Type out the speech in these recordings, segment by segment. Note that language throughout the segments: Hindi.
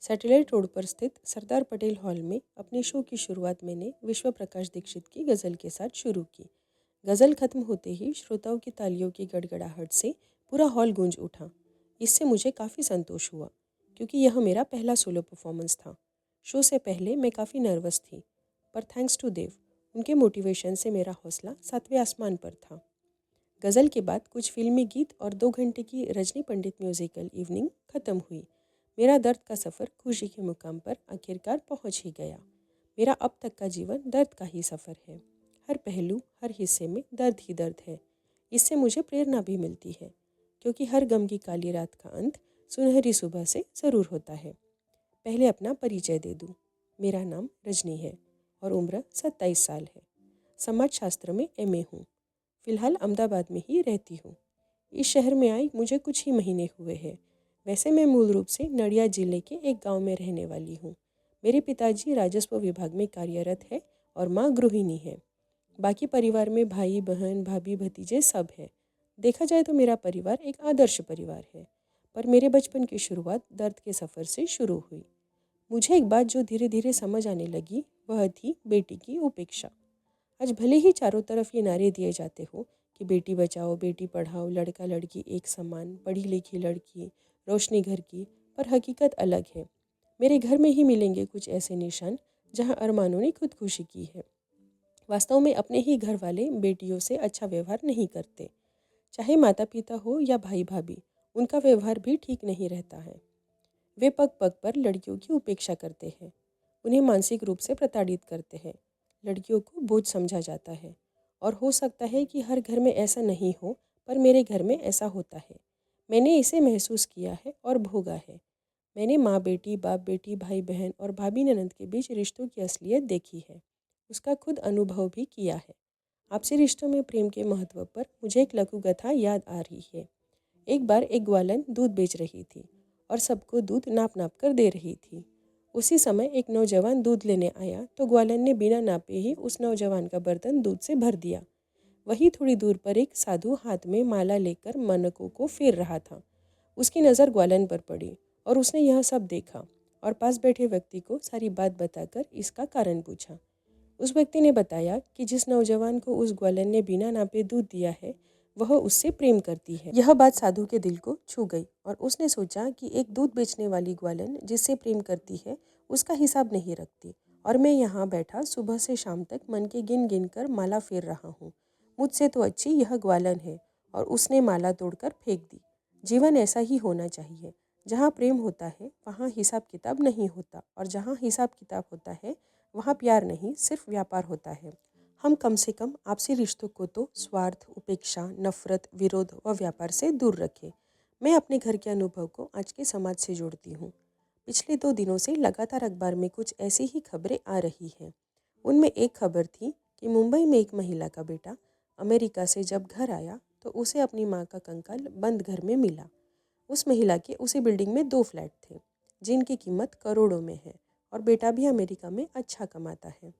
सैटेलाइट रोड पर स्थित सरदार पटेल हॉल में अपने शो की शुरुआत मैंने विश्व प्रकाश दीक्षित की गज़ल के साथ शुरू की। गज़ल खत्म होते ही श्रोताओं की तालियों की गड़गड़ाहट से पूरा हॉल गूंज उठा। इससे मुझे काफ़ी संतोष हुआ, क्योंकि यह मेरा पहला सोलो परफॉर्मेंस था। शो से पहले मैं काफ़ी नर्वस थी, पर थैंक्स टू देव, उनके मोटिवेशन से मेरा हौसला 7वें आसमान पर था। गज़ल के बाद कुछ फिल्मी गीत और 2 घंटे की रजनी पंडित म्यूज़िकल इवनिंग ख़त्म हुई। मेरा दर्द का सफ़र खुशी के मुकाम पर आखिरकार पहुंच ही गया। मेरा अब तक का जीवन दर्द का ही सफ़र है। हर पहलू, हर हिस्से में दर्द ही दर्द है। इससे मुझे प्रेरणा भी मिलती है, क्योंकि हर गम की काली रात का अंत सुनहरी सुबह से ज़रूर होता है। पहले अपना परिचय दे दूँ। मेरा नाम रजनी है और उम्र 27 साल है। समाजशास्त्र में MA हूँ। फ़िलहाल अहमदाबाद में ही रहती हूँ। इस शहर में आई मुझे कुछ ही महीने हुए हैं। वैसे मैं मूल रूप से नडियाद जिले के एक गांव में रहने वाली हूँ। मेरे पिताजी राजस्व विभाग में कार्यरत है और माँ गृहिणी है। बाकी परिवार में भाई बहन भाभी भतीजे सब है। देखा जाए तो मेरा परिवार एक आदर्श परिवार है। पर मेरे बचपन की शुरुआत दर्द के सफ़र से शुरू हुई। मुझे एक बात जो धीरे धीरे समझ आने लगी, वह थी बेटी की उपेक्षा। आज भले ही चारों तरफ ये नारे दिए जाते हो कि बेटी बचाओ, बेटी पढ़ाओ, लड़का लड़की एक समान, पढ़ी लिखी लड़की, रोशनी घर की, पर हकीकत अलग है। मेरे घर में ही मिलेंगे कुछ ऐसे निशान जहां अरमानों ने खुदकुशी की है। वास्तव में अपने ही घर वाले बेटियों से अच्छा व्यवहार नहीं करते। चाहे माता पिता हो या भाई भाभी, उनका व्यवहार भी ठीक नहीं रहता है। वे पग पग पर लड़कियों की उपेक्षा करते हैं, उन्हें मानसिक रूप से प्रताड़ित करते हैं। लड़कियों को बोझ समझा जाता है। और हो सकता है कि हर घर में ऐसा नहीं हो, पर मेरे घर में ऐसा होता है। मैंने इसे महसूस किया है और भोगा है। मैंने माँ बेटी, बाप बेटी, भाई बहन और भाभी ननद के बीच रिश्तों की असलियत देखी है। उसका खुद अनुभव भी किया है। आपसी रिश्तों में प्रेम के महत्व पर मुझे एक लघु कथा याद आ रही है। एक बार एक ग्वालन दूध बेच रही थी और सबको दूध नाप नाप कर दे रही थी। उसी समय एक नौजवान दूध लेने आया तो ग्वालन ने बिना नापे ही उस नौजवान का बर्तन दूध से भर दिया। वहीं थोड़ी दूर पर एक साधु हाथ में माला लेकर मनकों को फेर रहा था। उसकी नज़र ग्वालन पर पड़ी और उसने यह सब देखा और पास बैठे व्यक्ति को सारी बात बताकर इसका कारण पूछा। उस व्यक्ति ने बताया कि जिस नौजवान को उस ग्वालन ने बिना नापे दूध दिया है, वह उससे प्रेम करती है। यह बात साधु के दिल को छू गई और उसने सोचा कि एक दूध बेचने वाली ग्वालन जिससे प्रेम करती है, उसका हिसाब नहीं रखती, और मैं यहाँ बैठा सुबह से शाम तक मन के गिन गिन कर माला फेर रहा हूँ। मुझसे तो अच्छी यह ग्वालन है। और उसने माला तोड़कर फेंक दी। जीवन ऐसा ही होना चाहिए। जहाँ प्रेम होता है वहाँ हिसाब किताब नहीं होता, और जहाँ हिसाब किताब होता है वहाँ प्यार नहीं, सिर्फ व्यापार होता है। हम कम से कम आपसी रिश्तों को तो स्वार्थ, उपेक्षा, नफरत, विरोध व व्यापार से दूर रखें। मैं अपने घर के अनुभव को आज के समाज से जोड़ती हूँ। पिछले 2 दिनों से लगातार अखबार में कुछ ऐसी ही खबरें आ रही हैं। उनमें एक खबर थी कि मुंबई में एक महिला का बेटा अमेरिका से जब घर आया तो उसे अपनी माँ का कंकाल बंद घर में मिला। उस महिला के उसी बिल्डिंग में 2 फ्लैट थे, जिनकी कीमत करोड़ों में है, और बेटा भी अमेरिका में अच्छा कमाता है।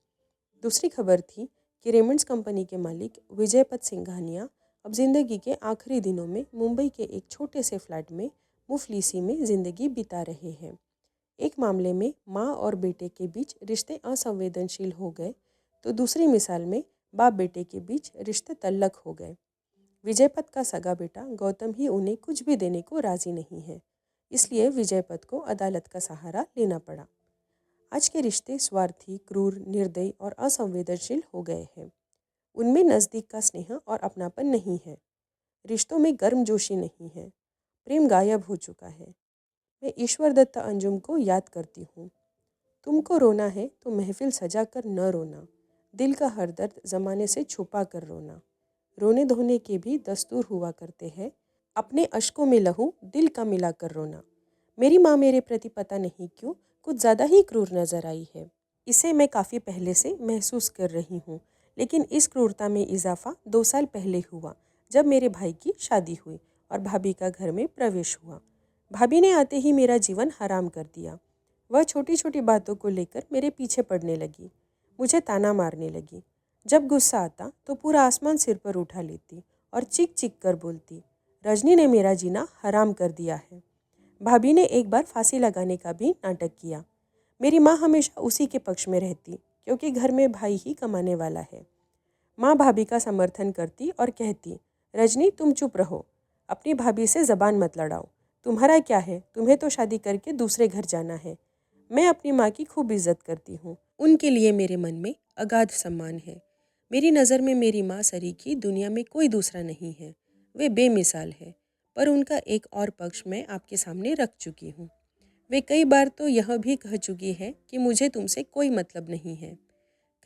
दूसरी खबर थी कि रेमंड्स कंपनी के मालिक विजयपत सिंघानिया अब जिंदगी के आखिरी दिनों में मुंबई के एक छोटे से फ्लैट में मुफलिसी में जिंदगी बिता रहे हैं। एक मामले में माँ और बेटे के बीच रिश्ते असंवेदनशील हो गए, तो दूसरी मिसाल में बाप बेटे के बीच रिश्ते तल्लक हो गए। विजयपत का सगा बेटा गौतम ही उन्हें कुछ भी देने को राजी नहीं है, इसलिए विजयपत को अदालत का सहारा लेना पड़ा। आज के रिश्ते स्वार्थी, क्रूर, निर्दयी और असंवेदनशील हो गए हैं। उनमें नज़दीक का स्नेह और अपनापन नहीं है। रिश्तों में गर्मजोशी नहीं है। प्रेम गायब हो चुका है। मैं ईश्वर दत्त अंजुम को याद करती हूँ। तुमको रोना है तो महफिल सजा कर न रोना, दिल का हर दर्द ज़माने से छुपा कर रोना। रोने धोने के भी दस्तूर हुआ करते हैं, अपने अश्कों में लहू दिल का मिला कर रोना। मेरी माँ मेरे प्रति पता नहीं क्यों कुछ ज़्यादा ही क्रूर नज़र आई है। इसे मैं काफ़ी पहले से महसूस कर रही हूँ, लेकिन इस क्रूरता में इजाफा 2 साल पहले हुआ, जब मेरे भाई की शादी हुई और भाभी का घर में प्रवेश हुआ। भाभी ने आते ही मेरा जीवन हराम कर दिया। वह छोटी छोटी बातों को लेकर मेरे पीछे पड़ने लगी, मुझे ताना मारने लगी। जब गुस्सा आता तो पूरा आसमान सिर पर उठा लेती और चीख चीख कर बोलती, रजनी ने मेरा जीना हराम कर दिया है। भाभी ने एक बार फांसी लगाने का भी नाटक किया। मेरी माँ हमेशा उसी के पक्ष में रहती, क्योंकि घर में भाई ही कमाने वाला है। माँ भाभी का समर्थन करती और कहती, रजनी तुम चुप रहो, अपनी भाभी से ज़बान मत लड़ाओ। तुम्हारा क्या है, तुम्हें तो शादी करके दूसरे घर जाना है। मैं अपनी माँ की खूब इज्जत करती हूँ, उनके लिए मेरे मन में अगाध सम्मान है। मेरी नज़र में मेरी माँ सरीखी दुनिया में कोई दूसरा नहीं है। वे बेमिसाल है, पर उनका एक और पक्ष मैं आपके सामने रख चुकी हूँ। वे कई बार तो यह भी कह चुकी है कि मुझे तुमसे कोई मतलब नहीं है।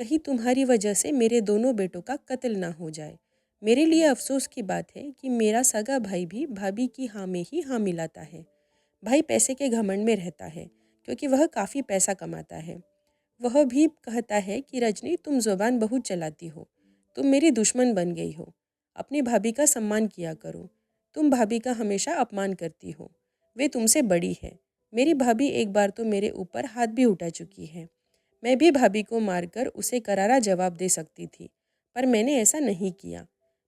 कहीं तुम्हारी वजह से मेरे दोनों बेटों का कत्ल ना हो जाए। मेरे लिए अफसोस की बात है कि मेरा सगा भाई भी भाभी की हाँ में ही हाँ मिलाता है। भाई पैसे के घमंड में रहता है, क्योंकि वह काफ़ी पैसा कमाता है। वह भी कहता है कि रजनी तुम ज़ुबान बहुत चलाती हो, तुम मेरी दुश्मन बन गई हो। अपनी भाभी का सम्मान किया करो। तुम भाभी का हमेशा अपमान करती हो। वे तुमसे बड़ी है। मेरी भाभी एक बार तो मेरे ऊपर हाथ भी उठा चुकी है। मैं भी भाभी को मारकर उसे करारा जवाब दे सकती थी, पर मैंने ऐसा नहीं किया।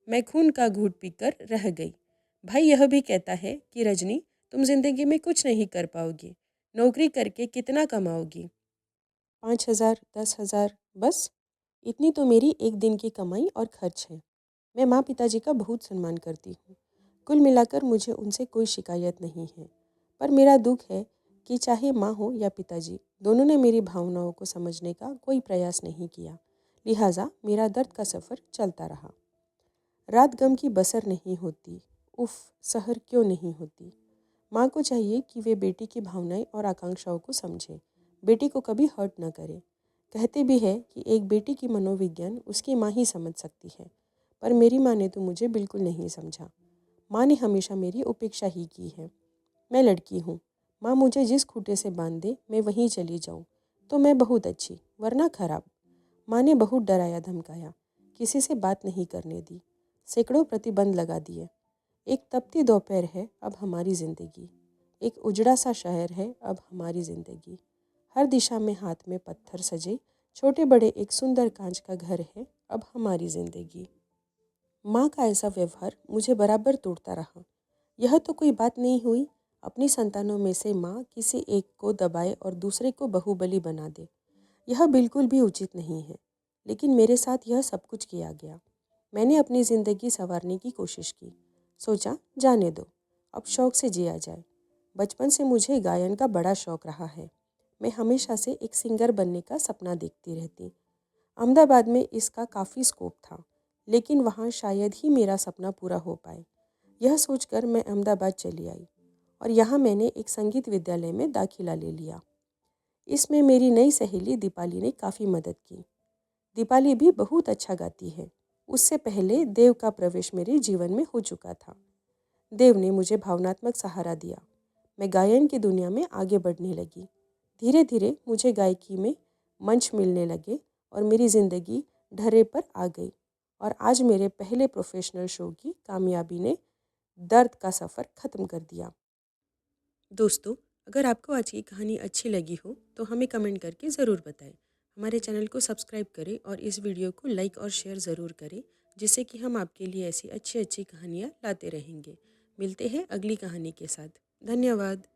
मैं खून का घूंट पीकर रह गई। भाई यह भी कहता है कि रजनी तुम जिंदगी में कुछ नहीं कर पाओगी, नौकरी करके कितना कमाओगी। 5,000, 10,000, बस इतनी तो मेरी एक दिन की कमाई और खर्च है। मैं माँ पिताजी का बहुत सम्मान करती हूँ। कुल मिलाकर मुझे उनसे कोई शिकायत नहीं है। पर मेरा दुख है कि चाहे माँ हो या पिताजी, दोनों ने मेरी भावनाओं को समझने का कोई प्रयास नहीं किया। लिहाजा मेरा दर्द का सफ़र चलता रहा। रात गम की बसर नहीं होती, उफ सहर क्यों नहीं होती। माँ को चाहिए कि वे बेटी की भावनाएं और आकांक्षाओं को समझे, बेटी को कभी हर्ट न करे। कहते भी है कि एक बेटी की मनोविज्ञान उसकी माँ ही समझ सकती है, पर मेरी माँ ने तो मुझे बिल्कुल नहीं समझा। माँ ने हमेशा मेरी उपेक्षा ही की है। मैं लड़की हूँ, माँ मुझे जिस खूंटे से बांध दे मैं वहीं चली जाऊँ, तो मैं बहुत अच्छी वरना खराब। माँ ने बहुत डराया धमकाया, किसी से बात नहीं करने दी, सैकड़ों प्रतिबंध लगा दिए। एक तपती दोपहर है अब हमारी ज़िंदगी, एक उजड़ा सा शहर है अब हमारी ज़िंदगी। हर दिशा में हाथ में पत्थर सजे छोटे बड़े एक सुंदर कांच का घर है अब हमारी ज़िंदगी। माँ का ऐसा व्यवहार मुझे बराबर तोड़ता रहा। यह तो कोई बात नहीं हुई, अपनी संतानों में से माँ किसी एक को दबाए और दूसरे को बाहुबली बना दे। यह बिल्कुल भी उचित नहीं है, लेकिन मेरे साथ यह सब कुछ किया गया। मैंने अपनी ज़िंदगी संवारने की कोशिश की। सोचा जाने दो, अब शौक़ से जिया जाए। बचपन से मुझे गायन का बड़ा शौक़ रहा है। मैं हमेशा से एक सिंगर बनने का सपना देखती रहती। अहमदाबाद में इसका काफ़ी स्कोप था, लेकिन वहाँ शायद ही मेरा सपना पूरा हो पाए। यह सोचकर मैं अहमदाबाद चली आई और यहाँ मैंने एक संगीत विद्यालय में दाखिला ले लिया। इसमें मेरी नई सहेली दीपाली ने काफ़ी मदद की। दीपाली भी बहुत अच्छा गाती है। उससे पहले देव का प्रवेश मेरे जीवन में हो चुका था। देव ने मुझे भावनात्मक सहारा दिया। मैं गायन की दुनिया में आगे बढ़ने लगी। धीरे धीरे मुझे गायकी में मंच मिलने लगे और मेरी ज़िंदगी ढर्रे पर आ गई। और आज मेरे पहले प्रोफेशनल शो की कामयाबी ने दर्द का सफ़र ख़त्म कर दिया। दोस्तों, अगर आपको आज की कहानी अच्छी लगी हो तो हमें कमेंट करके ज़रूर बताएं। हमारे चैनल को सब्सक्राइब करें और इस वीडियो को लाइक और शेयर ज़रूर करें, जिससे कि हम आपके लिए ऐसी अच्छी अच्छी कहानियाँ लाते रहेंगे। मिलते हैं अगली कहानी के साथ। धन्यवाद।